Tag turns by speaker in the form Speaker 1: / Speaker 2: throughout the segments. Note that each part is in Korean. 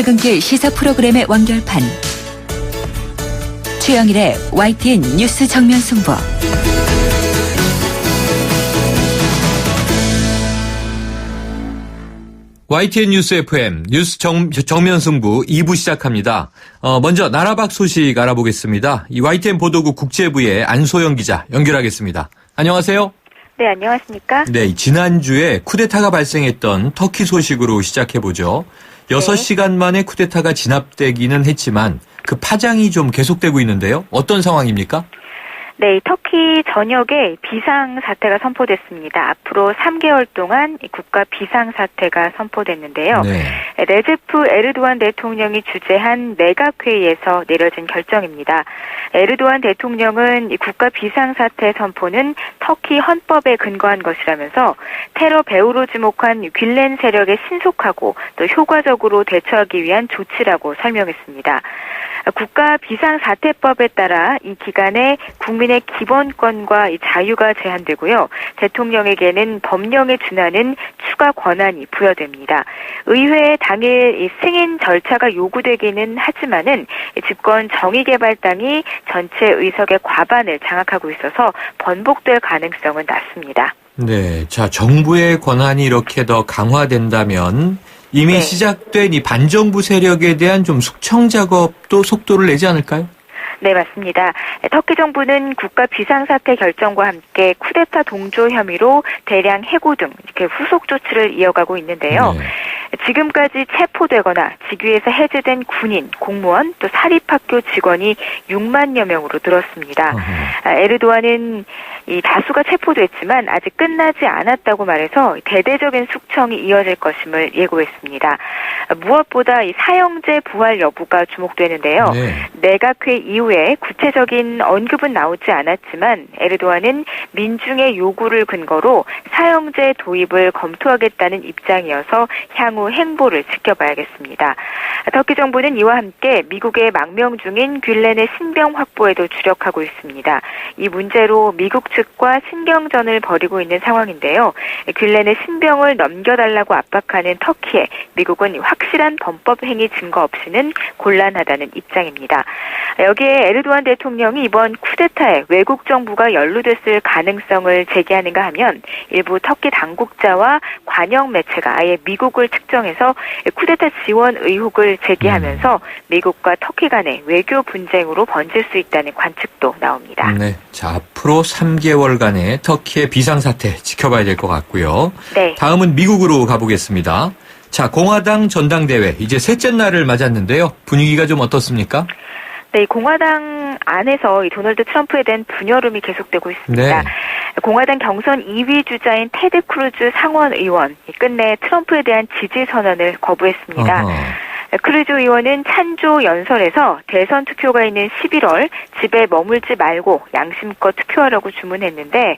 Speaker 1: 퇴근길 시사 프로그램의 완결판. 최영일의 YTN 뉴스 정면 승부.
Speaker 2: YTN 뉴스 FM 뉴스 정면 승부 2부 시작합니다. 먼저 나라 밖 소식 알아보겠습니다. 이 YTN 보도국 국제부의 안소영 기자 연결하겠습니다. 안녕하세요.
Speaker 3: 네, 안녕하십니까?
Speaker 2: 네, 지난주에 쿠데타가 발생했던 터키 소식으로 시작해보죠. 6시간 만에 쿠데타가 진압되기는 했지만 그 파장이 좀 계속되고 있는데요. 어떤 상황입니까?
Speaker 3: 네, 터키 전역에 비상사태가 선포됐습니다. 앞으로 3개월 동안 국가 비상사태가 선포됐는데요.
Speaker 2: 네.
Speaker 3: 레제프 에르도안 대통령이 주재한 내각회의에서 내려진 결정입니다. 에르도안 대통령은 이 국가 비상사태 선포는 터키 헌법에 근거한 것이라면서 테러 배후로 지목한 뷸렌 세력에 신속하고 또 효과적으로 대처하기 위한 조치라고 설명했습니다. 국가 비상사태법에 따라 이 기간에 국민의 기본권과 자유가 제한되고요. 대통령에게는 법령에 준하는 추가 권한이 부여됩니다. 의회 당일 승인 절차가 요구되기는 하지만은 집권 정의개발당이 전체 의석의 과반을 장악하고 있어서 번복될 가능성은 낮습니다.
Speaker 2: 네, 자 정부의 권한이 이렇게 더 강화된다면 이미 시작된 이 반정부 세력에 대한 좀 숙청 작업도 속도를 내지 않을까요?
Speaker 3: 네, 맞습니다. 터키 정부는 국가 비상사태 결정과 함께 쿠데타 동조 혐의로 대량 해고 등 이렇게 후속 조치를 이어가고 있는데요.
Speaker 2: 네.
Speaker 3: 지금까지 체포되거나 직위에서 해제된 군인, 공무원, 또 사립학교 직원이 6만여 명으로 늘었습니다. 에르도안은 이 다수가 체포됐지만 아직 끝나지 않았다고 말해서 대대적인 숙청이 이어질 것임을 예고했습니다. 무엇보다 이 사형제 부활 여부가 주목되는데요.
Speaker 2: 네.
Speaker 3: 내각회 이후에 구체적인 언급은 나오지 않았지만 에르도안은 민중의 요구를 근거로 사형제 도입을 검토하겠다는 입장이어서 향후 행보를 지켜봐야겠습니다. 터키 정부는 이와 함께 미국의 망명 중인 뷸렌의 신병 확보에도 주력하고 있습니다. 이 문제로 미국 측과 신경전을 벌이고 있는 상황인데요. 뷸렌의 신병을 넘겨달라고 압박하는 터키에 미국은 확실한 범법 행위 증거 없이는 곤란하다는 입장입니다. 여기에 에르도안 대통령이 이번 쿠데타에 외국 정부가 연루됐을 가능성을 제기하는가 하면 일부 터키 당국자와 관영 매체가 아예 미국을 특정해서 쿠데타 지원 의혹을 제기하면서 미국과 터키 간의 외교 분쟁으로 번질 수 있다는 관측도 나옵니다.
Speaker 2: 네, 자 앞으로 3개월간의 터키의 비상사태 지켜봐야 될 것 같고요.
Speaker 3: 네.
Speaker 2: 다음은 미국으로 가보겠습니다. 자, 공화당 전당대회 이제 셋째 날을 맞았는데요. 분위기가 좀 어떻습니까?
Speaker 3: 네, 공화당 안에서 이 도널드 트럼프에 대한 분열음이 계속되고 있습니다.
Speaker 2: 네.
Speaker 3: 공화당 경선 2위 주자인 테드 크루즈 상원 의원 끝내 트럼프에 대한 지지 선언을 거부했습니다. 크루즈 의원은 찬조 연설에서 대선 투표가 있는 11월 집에 머물지 말고 양심껏 투표하라고 주문했는데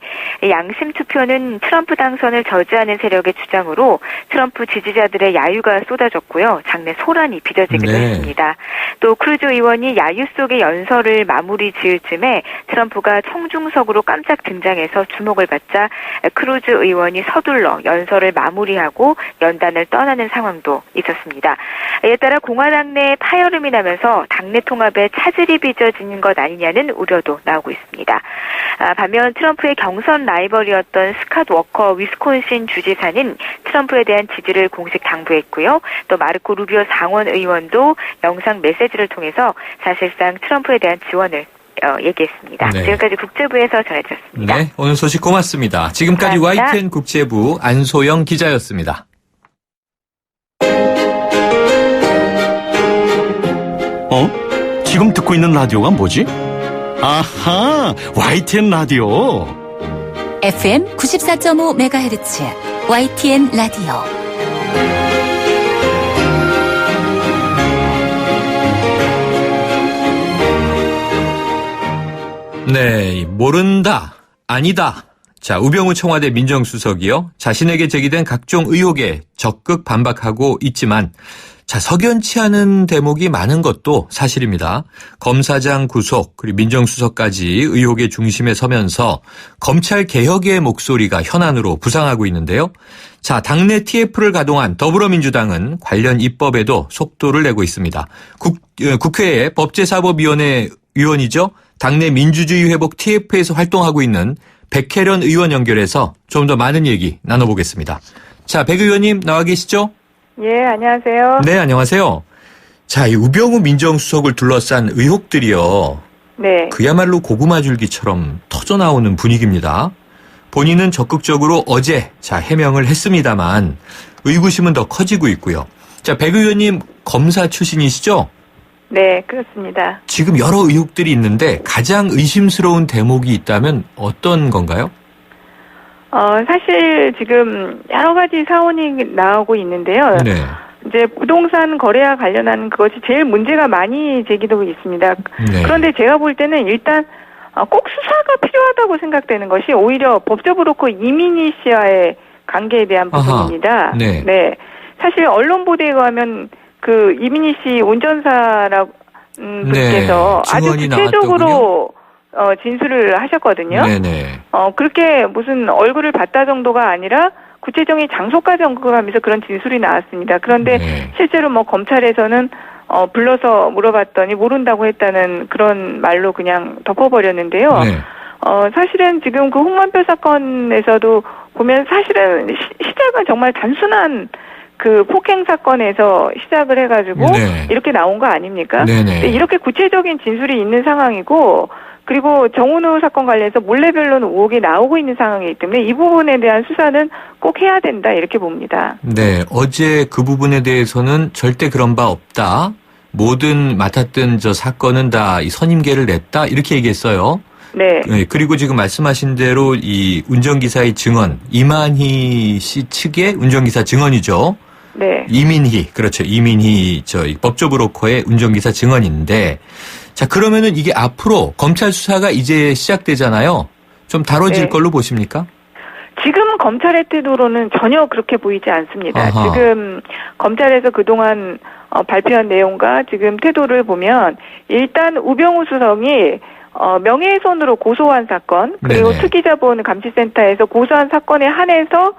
Speaker 3: 양심 투표는 트럼프 당선을 저지하는 세력의 주장으로 트럼프 지지자들의 야유가 쏟아졌고요. 장내 소란이 빚어지기도 했습니다. 또 크루즈 의원이 야유 속의 연설을 마무리 지을 즈음에 트럼프가 청중석으로 깜짝 등장해서 주목을 받자 크루즈 의원이 서둘러 연설을 마무리하고 연단을 떠나는 상황도 있었습니다. 이에 따라 공화당 내 파열음이 나면서 당내 통합에 차질이 빚어지는 것 아니냐는 우려도 나오고 있습니다. 반면 트럼프의 경선 라이벌이었던 스캇 워커 위스콘신 주지사는 트럼프에 대한 지지를 공식 당부했고요. 또 마르코 루비오 상원 의원도 영상 메시지를 통해서 사실상 트럼프에 대한 지원을 얘기했습니다.
Speaker 2: 네.
Speaker 3: 지금까지 국제부에서 전해드렸습니다.
Speaker 2: 네, 오늘 소식 고맙습니다. 지금까지
Speaker 3: 감사합니다.
Speaker 2: YTN 국제부 안소영 기자였습니다.
Speaker 4: 지금 듣고 있는 라디오가 뭐지? 아하, YTN 라디오.
Speaker 1: FM 94.5MHz YTN 라디오.
Speaker 2: 네, 모른다, 아니다, 자, 우병우 청와대 민정수석이요. 자신에게 제기된 각종 의혹에 적극 반박하고 있지만 자, 석연치 않은 대목이 많은 것도 사실입니다. 검사장 구속 그리고 민정수석까지 의혹의 중심에 서면서 검찰 개혁의 목소리가 현안으로 부상하고 있는데요. 자, 당내 TF를 가동한 더불어민주당은 관련 입법에도 속도를 내고 있습니다. 국회의 법제사법위원회 위원이죠. 당내 민주주의 회복 TF에서 활동하고 있는 백혜련 의원 연결해서 좀 더 많은 얘기 나눠보겠습니다. 자, 백 의원님 나와 계시죠?
Speaker 3: 예, 안녕하세요.
Speaker 2: 네, 안녕하세요. 자, 이 우병우 민정수석을 둘러싼 의혹들이요.
Speaker 3: 네.
Speaker 2: 그야말로 고구마 줄기처럼 터져나오는 분위기입니다. 본인은 적극적으로 어제 해명을 했습니다만 의구심은 더 커지고 있고요. 자, 백 의원님 검사 출신이시죠?
Speaker 3: 네, 그렇습니다.
Speaker 2: 지금 여러 의혹들이 있는데 가장 의심스러운 대목이 있다면 어떤 건가요?
Speaker 3: 사실 지금 여러 가지 사원이 나오고 있는데요.
Speaker 2: 네.
Speaker 3: 이제 부동산 거래와 관련한 그것이 제일 문제가 많이 제기되고 있습니다.
Speaker 2: 네.
Speaker 3: 그런데 제가 볼 때는 일단 꼭 수사가 필요하다고 생각되는 것이 오히려 법조브로커 이민희 씨와의 관계에 대한 부분입니다.
Speaker 2: 네.
Speaker 3: 네. 사실 언론 보도에 의하면 그 이민희 씨 운전사라고 분께서 아주
Speaker 2: 증언이
Speaker 3: 구체적으로 진술을 하셨거든요.
Speaker 2: 네네.
Speaker 3: 그렇게 무슨 얼굴을 봤다 정도가 아니라 구체적인 장소까지 언급하면서 그런 진술이 나왔습니다. 그런데
Speaker 2: 네.
Speaker 3: 실제로 뭐 검찰에서는 불러서 물어봤더니 모른다고 했다는 그런 말로 그냥 덮어버렸는데요.
Speaker 2: 네.
Speaker 3: 사실은 지금 그 홍만표 사건에서도 보면 사실은 시작은 정말 단순한 그 폭행 사건에서 시작을 해가지고
Speaker 2: 네.
Speaker 3: 이렇게 나온 거 아닙니까?
Speaker 2: 네네.
Speaker 3: 근데 이렇게 구체적인 진술이 있는 상황이고 그리고 정은우 사건 관련해서 몰래 변론 의혹이 나오고 있는 상황이기 때문에 이 부분에 대한 수사는 꼭 해야 된다 이렇게 봅니다.
Speaker 2: 네, 어제 그 부분에 대해서는 절대 그런 바 없다. 모든 맡았던 사건은 다 이 선임계를 냈다 이렇게 얘기했어요.
Speaker 3: 네.
Speaker 2: 네, 그리고 지금 말씀하신 대로 이 운전기사의 증언, 이만희 씨 측의 운전기사 증언이죠.
Speaker 3: 네.
Speaker 2: 이민희, 그렇죠. 이민희 이 법조브로커의 운전기사 증언인데, 자, 그러면은 이게 앞으로 검찰 수사가 이제 시작되잖아요. 좀 다뤄질
Speaker 3: 네.
Speaker 2: 걸로 보십니까?
Speaker 3: 지금 검찰의 태도로는 전혀 그렇게 보이지 않습니다.
Speaker 2: 아하.
Speaker 3: 지금 검찰에서 그동안 발표한 내용과 지금 태도를 보면 일단 우병우 수석이 명예훼손으로 고소한 사건 그리고
Speaker 2: 네네.
Speaker 3: 특기자본감시센터에서 고소한 사건에 한해서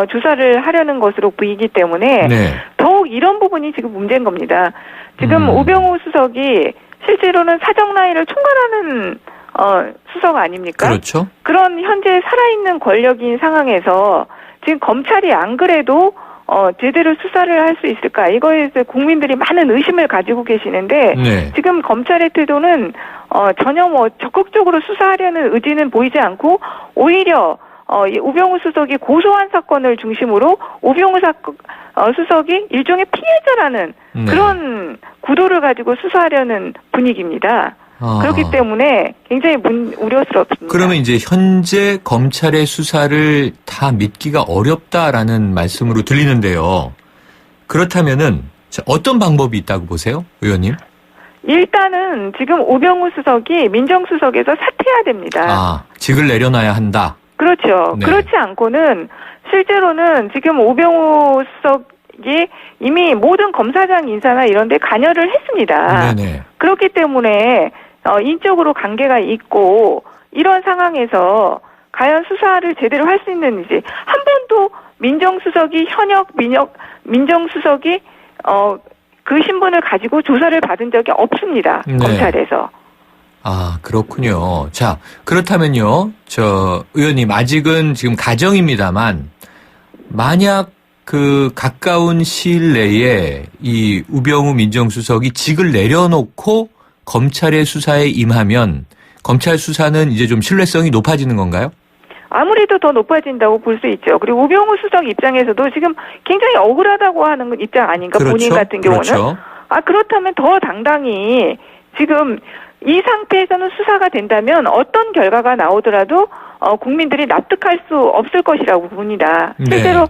Speaker 3: 조사를 하려는 것으로 보이기 때문에
Speaker 2: 네.
Speaker 3: 더욱 이런 부분이 지금 문제인 겁니다. 지금 우병우 수석이 실제로는 사정 라인을 총괄하는 수석 아닙니까?
Speaker 2: 그렇죠.
Speaker 3: 그런 현재 살아있는 권력인 상황에서 지금 검찰이 안 그래도 제대로 수사를 할 수 있을까? 이거에 대해서 국민들이 많은 의심을 가지고 계시는데
Speaker 2: 네.
Speaker 3: 지금 검찰의 태도는 전혀 적극적으로 수사하려는 의지는 보이지 않고 오히려 이 우병우 수석이 고소한 사건을 중심으로 우병우 수석이 일종의 피해자라는
Speaker 2: 네.
Speaker 3: 그런 구도를 가지고 수사하려는 분위기입니다. 그렇기 때문에 굉장히 우려스럽습니다.
Speaker 2: 그러면 이제 현재 검찰의 수사를 다 믿기가 어렵다라는 말씀으로 들리는데요. 그렇다면은 어떤 방법이 있다고 보세요, 의원님?
Speaker 3: 일단은 지금 우병우 수석이 민정수석에서 사퇴해야 됩니다.
Speaker 2: 직을 내려놔야 한다.
Speaker 3: 그렇죠.
Speaker 2: 네.
Speaker 3: 그렇지 않고는 실제로는 지금 우병우 수석이 이미 모든 검사장 인사나 이런 데 관여를 했습니다.
Speaker 2: 네네.
Speaker 3: 그렇기 때문에 인적으로 관계가 있고 이런 상황에서 과연 수사를 제대로 할 수 있는지 한 번도 민정수석이 현역 민정수석이 그 신분을 가지고 조사를 받은 적이 없습니다.
Speaker 2: 네.
Speaker 3: 검찰에서.
Speaker 2: 그렇군요. 자, 그렇다면요. 의원님, 아직은 지금 가정입니다만, 만약 그 가까운 시일 내에 이 우병우 민정수석이 직을 내려놓고 검찰의 수사에 임하면 검찰 수사는 이제 좀 신뢰성이 높아지는 건가요?
Speaker 3: 아무래도 더 높아진다고 볼 수 있죠. 그리고 우병우 수석 입장에서도 지금 굉장히 억울하다고 하는 입장 아닌가,
Speaker 2: 그렇죠.
Speaker 3: 본인 같은 경우는.
Speaker 2: 그렇죠.
Speaker 3: 그렇다면 더 당당히 지금 이 상태에서는 수사가 된다면 어떤 결과가 나오더라도 국민들이 납득할 수 없을 것이라고 봅니다.
Speaker 2: 네.
Speaker 3: 실제로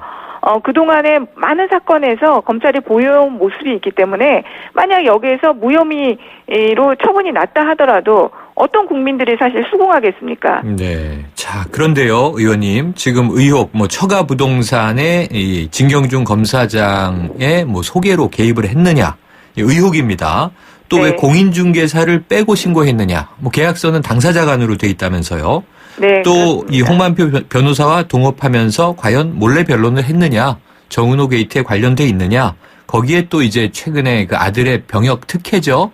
Speaker 3: 그동안에 많은 사건에서 검찰이 보여온 모습이 있기 때문에 만약 여기에서 무혐의로 처분이 났다 하더라도
Speaker 5: 어떤 국민들이 사실 수긍하겠습니까?
Speaker 2: 네. 자, 그런데요, 의원님. 지금 의혹, 처가 부동산의 이 진경준 검사장의 소개로 개입을 했느냐. 의혹입니다. 또 왜
Speaker 5: 네.
Speaker 2: 공인중개사를 빼고 신고했느냐. 계약서는 당사자 간으로 돼 있다면서요.
Speaker 5: 네.
Speaker 2: 또 이
Speaker 5: 그렇습니다.
Speaker 2: 홍만표 변호사와 동업하면서 과연 몰래 변론을 했느냐. 정은호 게이트에 관련돼 있느냐. 거기에 또 이제 최근에 그 아들의 병역 특혜죠.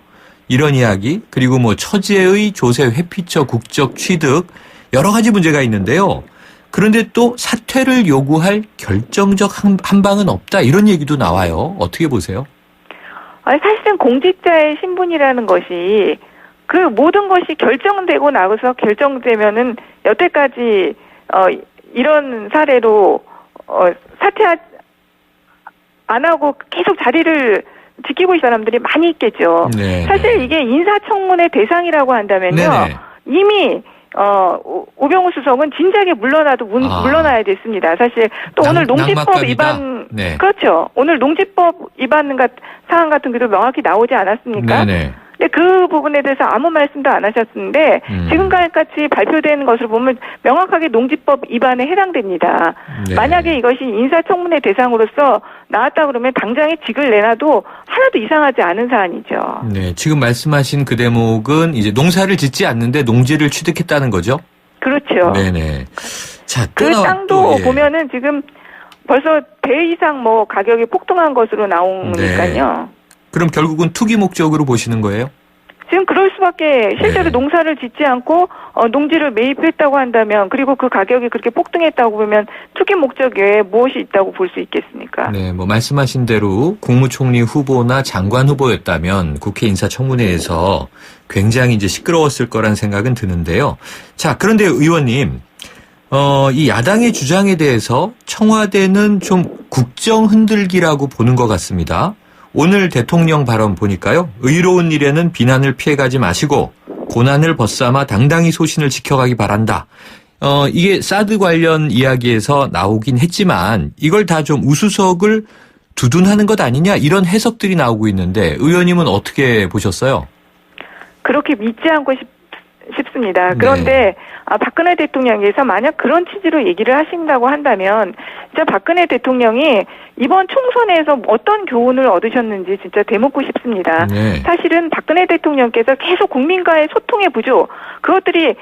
Speaker 2: 이런 이야기, 그리고 처제의 조세 회피처 국적 취득, 여러 가지 문제가 있는데요. 그런데 또 사퇴를 요구할 결정적 한방은 없다, 이런 얘기도 나와요. 어떻게 보세요?
Speaker 5: 사실은 공직자의 신분이라는 것이 그 모든 것이 결정되고 나서 결정되면은 여태까지 이런 사례로 사퇴하지 안 하고 계속 자리를 지키고 있는 사람들이 많이 있겠죠.
Speaker 2: 네,
Speaker 5: 사실 이게 인사청문회 대상이라고 한다면요.
Speaker 2: 네네.
Speaker 5: 이미 우병우 수석은 진작에 물러나야 됐습니다. 사실 또 오늘 농지법
Speaker 2: 낙마감이다.
Speaker 5: 위반
Speaker 2: 네.
Speaker 5: 그렇죠. 오늘 농지법 위반 사항 같은 게도 명확히 나오지 않았습니까?
Speaker 2: 네네.
Speaker 5: 근데 그 부분에 대해서 아무 말씀도 안 하셨는데 지금까지 발표되는 것을 보면 명확하게 농지법 위반에 해당됩니다.
Speaker 2: 네.
Speaker 5: 만약에 이것이 인사청문회 대상으로서 나왔다 그러면 당장에 직을 내놔도 하나도 이상하지 않은 사안이죠.
Speaker 2: 네, 지금 말씀하신 그 대목은 이제 농사를 짓지 않는데 농지를 취득했다는 거죠?
Speaker 5: 그렇죠.
Speaker 2: 네네. 자,
Speaker 5: 그 땅도 보면은 지금 벌써 배 이상 가격이 폭등한 것으로 나오니까요.
Speaker 2: 네. 그럼 결국은 투기 목적으로 보시는 거예요?
Speaker 5: 지금 그럴 수밖에 실제로
Speaker 2: 네.
Speaker 5: 농사를 짓지 않고 농지를 매입했다고 한다면 그리고 그 가격이 그렇게 폭등했다고 보면 투기 목적 외에 무엇이 있다고 볼 수 있겠습니까?
Speaker 2: 네, 말씀하신 대로 국무총리 후보나 장관 후보였다면 국회 인사청문회에서 굉장히 이제 시끄러웠을 거란 생각은 드는데요. 자, 그런데 의원님, 이 야당의 주장에 대해서 청와대는 좀 국정 흔들기라고 보는 것 같습니다. 오늘 대통령 발언 보니까요. 의로운 일에는 비난을 피해가지 마시고 고난을 벗삼아 당당히 소신을 지켜가기 바란다. 이게 사드 관련 이야기에서 나오긴 했지만 이걸 다 좀 우수석을 두둔하는 것 아니냐 이런 해석들이 나오고 있는데 의원님은 어떻게 보셨어요?
Speaker 5: 그렇게 믿지 않고 싶습니다. 그런데 박근혜 대통령께서 만약 그런 취지로 얘기를 하신다고 한다면 진짜 박근혜 대통령이 이번 총선에서 어떤 교훈을 얻으셨는지 진짜 되묻고 싶습니다.
Speaker 2: 네.
Speaker 5: 사실은 박근혜 대통령께서 계속 국민과의 소통의 부족, 그것들이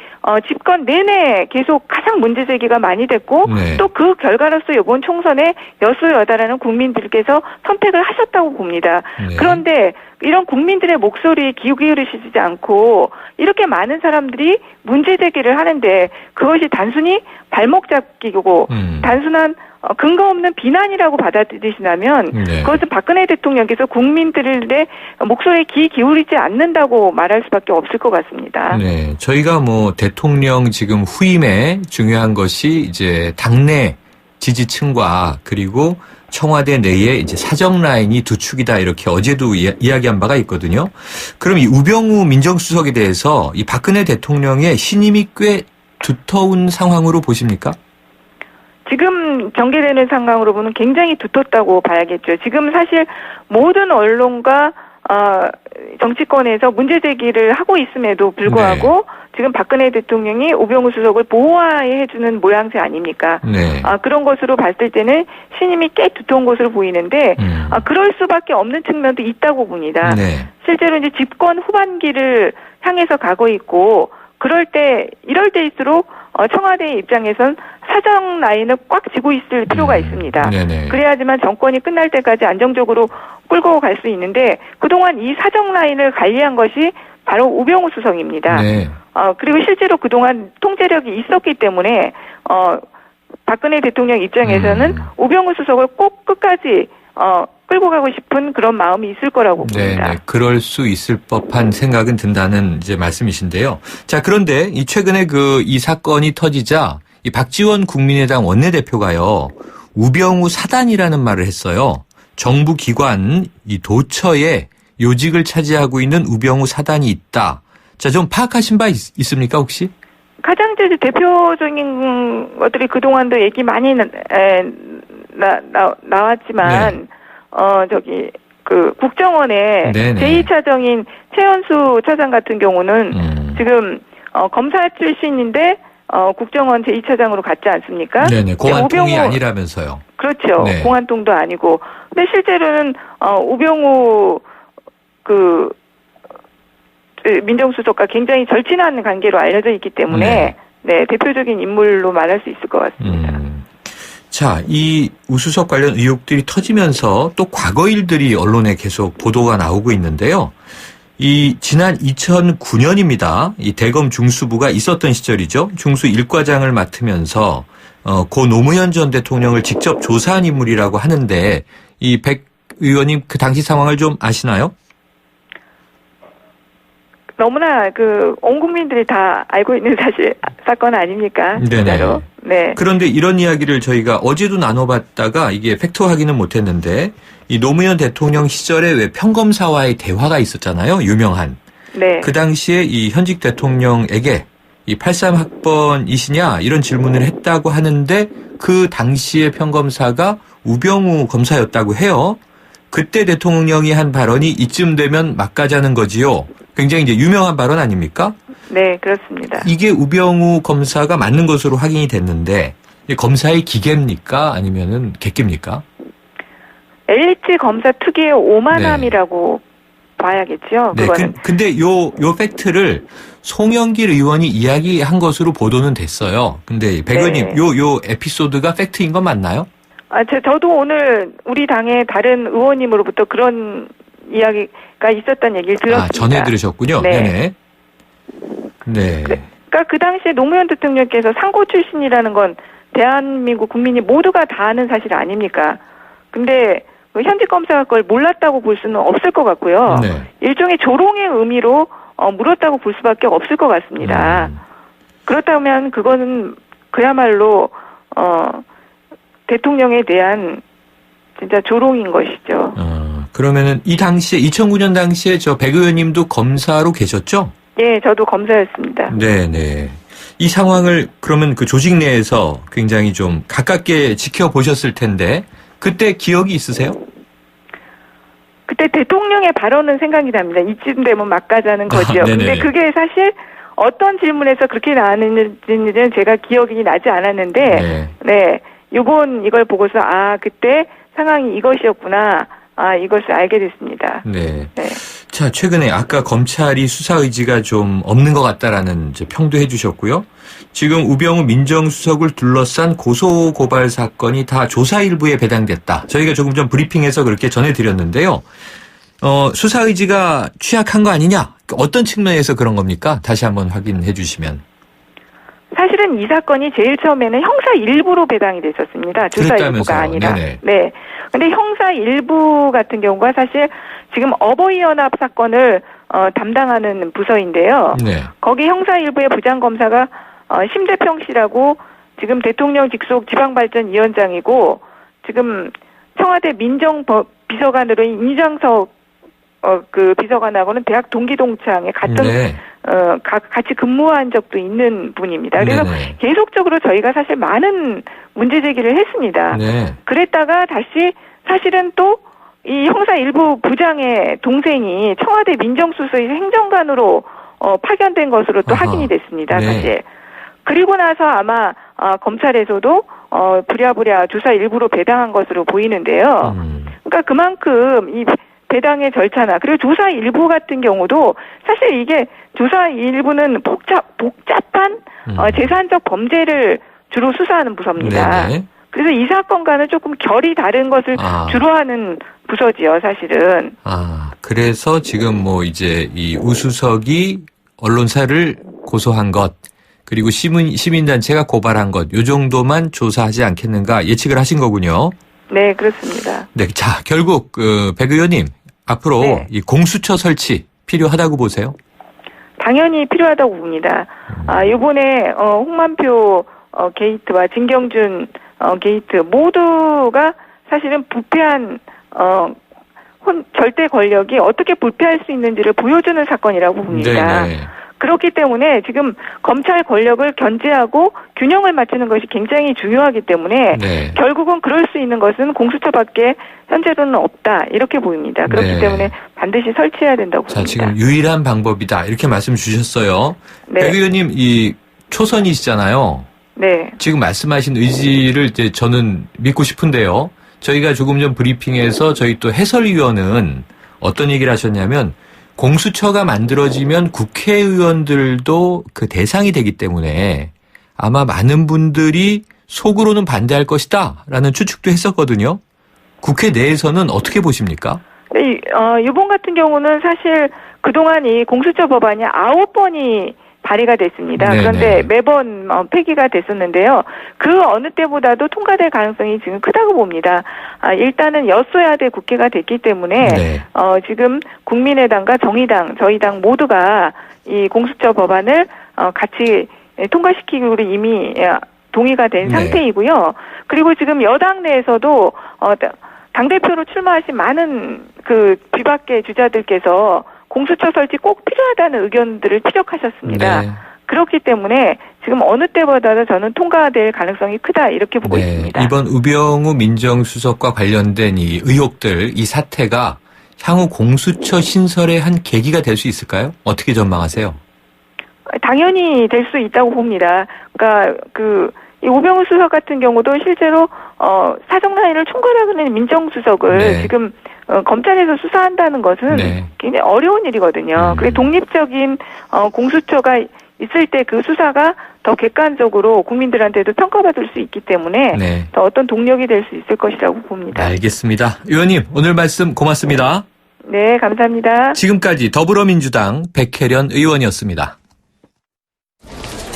Speaker 5: 집권 내내 계속 가장 문제 제기가 많이 됐고
Speaker 2: 네.
Speaker 5: 또 그 결과로서 이번 총선에 여수여다라는 국민들께서 선택을 하셨다고 봅니다.
Speaker 2: 네.
Speaker 5: 그런데 이런 국민들의 목소리에 귀 기울이시지 않고 이렇게 많은 사람들이 문제 제기를 하는데 그것이 단순히 발목 잡기고 단순한 근거 없는 비난이라고 받아들이시다면
Speaker 2: 네.
Speaker 5: 그것은 박근혜 대통령께서 국민들의 목소리에 귀 기울이지 않는다고 말할 수밖에 없을 것 같습니다.
Speaker 2: 네, 저희가 대통령 지금 후임에 중요한 것이 이제 당내 지지층과 그리고 청와대 내에 이제 사정 라인이 두 축이다 이렇게 어제도 이야기한 바가 있거든요. 그럼 이 우병우 민정수석에 대해서 이 박근혜 대통령의 신임이 꽤 두터운 상황으로 보십니까?
Speaker 5: 지금 전개되는 상황으로 보면 굉장히 두텁다고 봐야겠죠. 지금 사실 모든 언론과 정치권에서 문제 제기를 하고 있음에도 불구하고 지금 박근혜 대통령이 우병우 수석을 보호해주는 모양새 아닙니까?
Speaker 2: 네.
Speaker 5: 그런 것으로 봤을 때는 신임이 꽤 두터운 것으로 보이는데 그럴 수밖에 없는 측면도 있다고 봅니다.
Speaker 2: 네.
Speaker 5: 실제로 이제 집권 후반기를 향해서 가고 있고 이럴 때일수록 청와대의 입장에선 사정 라인을 꽉 쥐고 있을 필요가 있습니다.
Speaker 2: 네네.
Speaker 5: 그래야지만 정권이 끝날 때까지 안정적으로 끌고 갈 수 있는데 그동안 이 사정 라인을 관리한 것이 바로 우병우 수석입니다.
Speaker 2: 네.
Speaker 5: 그리고 실제로 그동안 통제력이 있었기 때문에 박근혜 대통령 입장에서는 우병우 수석을 꼭 끝까지 끌고 가고 싶은 그런 마음이 있을 거라고 봅니다.
Speaker 2: 네, 그럴 수 있을 법한 생각은 든다는 이제 말씀이신데요. 자, 그런데 이 최근에 이 사건이 터지자 이 박지원 국민의당 원내대표가요, 우병우 사단이라는 말을 했어요. 정부 기관 이 도처에 요직을 차지하고 있는 우병우 사단이 있다. 자, 좀 파악하신 바 있습니까, 혹시?
Speaker 5: 가장 대표적인 것들이 그동안도 얘기 많이 나왔지만, 국정원의
Speaker 2: 네네.
Speaker 5: 제2차장인 최연수 차장 같은 경우는 지금 검사 출신인데 국정원 제2차장으로 갔지 않습니까?
Speaker 2: 네네. 공안통이 아니라면서요.
Speaker 5: 그렇죠.
Speaker 2: 네.
Speaker 5: 공안통도 아니고. 근데 실제로는 우병우 민정수석과 굉장히 절친한 관계로 알려져 있기 때문에 네, 대표적인 인물로 말할 수 있을 것 같습니다.
Speaker 2: 자, 이 우수석 관련 의혹들이 터지면서 또 과거 일들이 언론에 계속 보도가 나오고 있는데요. 이 지난 2009년입니다. 이 대검 중수부가 있었던 시절이죠. 중수 1과장을 맡으면서 고 노무현 전 대통령을 직접 조사한 인물이라고 하는데 이 백 의원님 그 당시 상황을 좀 아시나요?
Speaker 5: 너무나 온 국민들이 다 알고 있는 사건 아닙니까? 진짜로. 네.
Speaker 2: 그런데 이런 이야기를 저희가 어제도 나눠봤다가 이게 팩트 확인은 못했는데 이 노무현 대통령 시절에 왜 평검사와의 대화가 있었잖아요. 유명한.
Speaker 5: 네.
Speaker 2: 그 당시에 이 현직 대통령에게 이 83학번이시냐 이런 질문을 했다고 하는데 그 당시의 평검사가 우병우 검사였다고 해요. 그때 대통령이 한 발언이 이쯤 되면 막 가자는 거지요. 굉장히 이제 유명한 발언 아닙니까?
Speaker 5: 네, 그렇습니다.
Speaker 2: 이게 우병우 검사가 맞는 것으로 확인이 됐는데 검사의 기계입니까? 아니면은 객기입니까?
Speaker 5: 엘리트 검사 특유의 오만함이라고 봐야겠죠.
Speaker 2: 네,
Speaker 5: 그거는.
Speaker 2: 근데 요 팩트를 송영길 의원이 이야기한 것으로 보도는 됐어요. 근데 백 의원님, 요 에피소드가 팩트인 건 맞나요?
Speaker 5: 저도 오늘 우리 당의 다른 의원님으로부터 그런 이야기가 있었다는 얘기를 들었습니다.
Speaker 2: 전해 들으셨군요.
Speaker 5: 네.
Speaker 2: 네.
Speaker 5: 그러니까 그 당시에 노무현 대통령께서 상고 출신이라는 건 대한민국 국민이 모두가 다 아는 사실 아닙니까? 근데 현직 검사가 그걸 몰랐다고 볼 수는 없을 것 같고요.
Speaker 2: 네.
Speaker 5: 일종의 조롱의 의미로 물었다고 볼 수밖에 없을 것 같습니다. 그렇다면 그거는 그야말로 대통령에 대한 진짜 조롱인 것이죠.
Speaker 2: 그러면은 이 당시에 2009년 당시에 저 백 의원님도 검사로 계셨죠?
Speaker 5: 예, 저도 검사였습니다.
Speaker 2: 네네. 이 상황을 그러면 그 조직 내에서 굉장히 좀 가깝게 지켜보셨을 텐데 그때 기억이 있으세요?
Speaker 5: 그때 대통령의 발언은 생각이 납니다. 이쯤 되면 막 가자는 거죠. 근데 그게 사실 어떤 질문에서 그렇게 나왔는지는 제가 기억이 나지 않았는데, 이걸 보고서 그때 상황이 이것이었구나. 이것을 알게 됐습니다.
Speaker 2: 네. 자, 최근에 아까 검찰이 수사 의지가 좀 없는 것 같다라는 이제 평도 해주셨고요. 지금 우병우 민정수석을 둘러싼 고소고발 사건이 다 조사 일부에 배당됐다. 저희가 조금 전 브리핑에서 그렇게 전해드렸는데요. 수사 의지가 취약한 거 아니냐? 어떤 측면에서 그런 겁니까? 다시 한번 확인해 주시면.
Speaker 5: 사실은 이 사건이 제일 처음에는 형사 일부로 배당이 됐었습니다. 조사 일부가 아니라. 네. 근데 형사 일부 같은 경우가 사실 지금 어버이연합 사건을 담당하는 부서인데요. 거기 형사 일부의 부장검사가 심재평 씨라고 지금 대통령 직속 지방발전위원장이고 지금 청와대 민정비서관으로 이장석 비서관하고는 대학 동기동창에 같이 근무한 적도 있는 분입니다. 그래서 계속적으로 저희가 사실 많은 문제 제기를 했습니다. 그랬다가 다시 사실은 또 이 형사 일부 부장의 동생이 청와대 민정수석의 행정관으로 파견된 것으로 또 확인이 됐습니다. 사실. 그리고 나서 아마 검찰에서도 부랴부랴 조사 일부로 배당한 것으로 보이는데요. 그러니까 그만큼 이 배당의 절차나 그리고 조사 일부 같은 경우도 사실 이게 조사 일부는 복잡한 재산적 범죄를 주로 수사하는 부서입니다. 그래서 이 사건과는 조금 결이 다른 것을 주로 하는 부서지요, 사실은.
Speaker 2: 그래서 지금 뭐 이제 이 우수석이 언론사를 고소한 것 그리고 시민단체가 고발한 것 요 정도만 조사하지 않겠는가 예측을 하신 거군요.
Speaker 5: 네, 그렇습니다.
Speaker 2: 네, 자 결국 백 의원님 앞으로 이 공수처 설치 필요하다고 보세요?
Speaker 5: 당연히 필요하다고 봅니다. 이번에 홍만표 게이트와 진경준 게이트 모두가 사실은 부패한 절대 권력이 어떻게 부패할 수 있는지를 보여주는 사건이라고 봅니다. 그렇기 때문에 지금 검찰 권력을 견제하고 균형을 맞추는 것이 굉장히 중요하기 때문에
Speaker 2: 네.
Speaker 5: 결국은 그럴 수 있는 것은 공수처밖에 현재로는 없다 이렇게 보입니다. 그렇기
Speaker 2: 네.
Speaker 5: 때문에 반드시 설치해야 된다고
Speaker 2: 자,
Speaker 5: 봅니다.
Speaker 2: 지금 유일한 방법이다. 이렇게 말씀 주셨어요.
Speaker 5: 네.
Speaker 2: 백 의원님, 이 초선이시잖아요.
Speaker 5: 네.
Speaker 2: 지금 말씀하신 의지를 이제 저는 믿고 싶은데요. 저희가 조금 전 브리핑에서 저희 또 해설위원은 어떤 얘기를 하셨냐면 공수처가 만들어지면 국회의원들도 그 대상이 되기 때문에 아마 많은 분들이 속으로는 반대할 것이다 라는 추측도 했었거든요. 국회 내에서는 어떻게 보십니까?
Speaker 5: 네, 이번 같은 경우는 사실 그동안 이 공수처 법안이 9번이 발의가 됐습니다.
Speaker 2: 네네.
Speaker 5: 그런데 매번 폐기가 됐었는데요. 그 어느 때보다도 통과될 가능성이 지금 크다고 봅니다. 일단은 여소야대 국회가 됐기 때문에
Speaker 2: 네.
Speaker 5: 지금 국민의당과 정의당, 저희 당 모두가 이 공수처 법안을 같이 통과시키기로 이미 동의가 된
Speaker 2: 네.
Speaker 5: 상태이고요. 그리고 지금 여당 내에서도 당대표로 출마하신 많은 그 뒤밖의 주자들께서 공수처 설치 꼭 필요하다는 의견들을 피력하셨습니다.
Speaker 2: 네.
Speaker 5: 그렇기 때문에 지금 어느 때보다도 저는 통과될 가능성이 크다 이렇게 보고 있습니다.
Speaker 2: 이번 우병우 민정수석과 관련된 이 의혹들, 이 사태가 향후 공수처 신설의 한 계기가 될 수 있을까요? 어떻게 전망하세요?
Speaker 5: 당연히 될 수 있다고 봅니다. 그러니까 이 우병우 수석 같은 경우도 실제로 사정라인을 총괄하는 민정수석을
Speaker 2: 네.
Speaker 5: 지금 검찰에서 수사한다는 것은
Speaker 2: 네.
Speaker 5: 굉장히 어려운 일이거든요. 그래서 독립적인 공수처가 있을 때 그 수사가 더 객관적으로 국민들한테도 평가받을 수 있기 때문에
Speaker 2: 네.
Speaker 5: 더 어떤 동력이 될 수 있을 것이라고 봅니다.
Speaker 2: 알겠습니다. 의원님, 오늘 말씀 고맙습니다.
Speaker 5: 네, 감사합니다.
Speaker 2: 지금까지 더불어민주당 백혜련 의원이었습니다.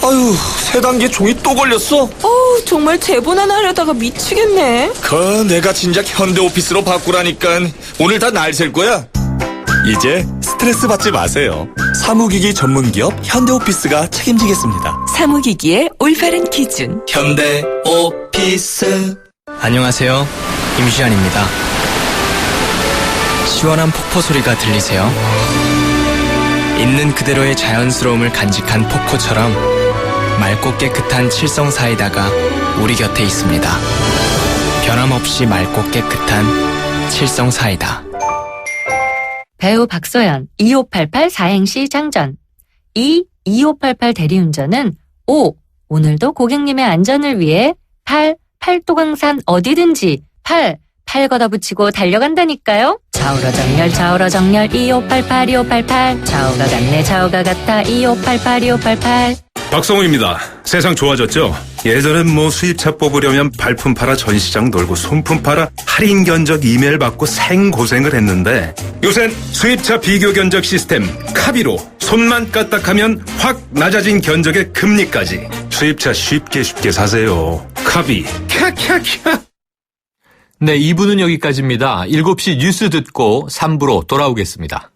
Speaker 6: 아유, 세 단계 종이 또 걸렸어?
Speaker 7: 정말 제보나 하려다가 미치겠네.
Speaker 6: 내가 진작 현대오피스로 바꾸라니까. 오늘 다 날 셀 거야. 이제 스트레스 받지 마세요. 사무기기 전문기업 현대오피스가 책임지겠습니다.
Speaker 7: 사무기기의 올바른 기준.
Speaker 6: 현대오피스.
Speaker 8: 안녕하세요. 임시안입니다. 시원한 폭포 소리가 들리세요? 있는 그대로의 자연스러움을 간직한 폭포처럼 맑고 깨끗한 칠성 사이다가 우리 곁에 있습니다. 변함없이 맑고 깨끗한 칠성 사이다.
Speaker 9: 배우 박소연 2588 사행시 장전. 2588 대리운전은 오늘도 고객님의 안전을 위해 팔도강산 어디든지 팔 걷어붙이고 달려간다니까요. 좌우로 정렬 2588 좌우가 같네 좌우가 같아 2588
Speaker 10: 박성우입니다. 세상 좋아졌죠? 예전엔 수입차 뽑으려면 발품 팔아 전시장 놀고 손품 팔아 할인 견적 이메일 받고 생고생을 했는데 요샌 수입차 비교 견적 시스템 카비로 손만 까딱하면 확 낮아진 견적의 금리까지 수입차 쉽게 사세요. 카비 캬캬캬.
Speaker 2: 네, 2부는 여기까지입니다. 7시 뉴스 듣고 3부로 돌아오겠습니다.